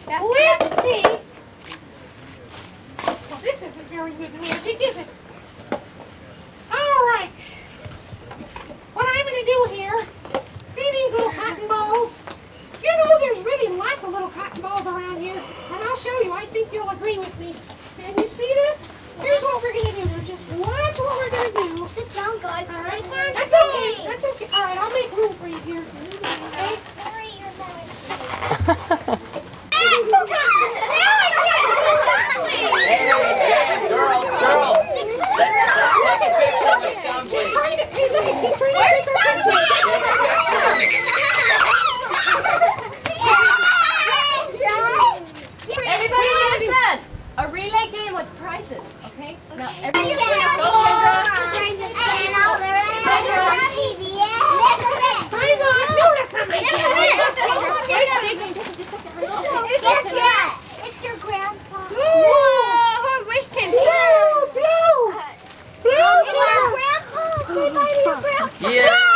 Let's see. Well, this isn't very good magic, is it? All right. What I'm going to do here, see these little cotton balls? You know there's really lots of little cotton balls around here, and I'll show you. I think you'll agree with me. And you see this? Here's what we're going to do. Now just watch what we're going to do. Sit down, guys. All right. I can't That's see. okay. That's okay. All right, I'll make room for you here. Okay? Hurry, you're going. Hey, girls, let's take a picture with Stumpy. Where's Everybody understand? A relay game with prizes, okay? Now everybody go, It's your grandpa. Whoa! Wish came true. Blue! Blue! Blue! Grandpa! Say bye to your grandpa. Yeah.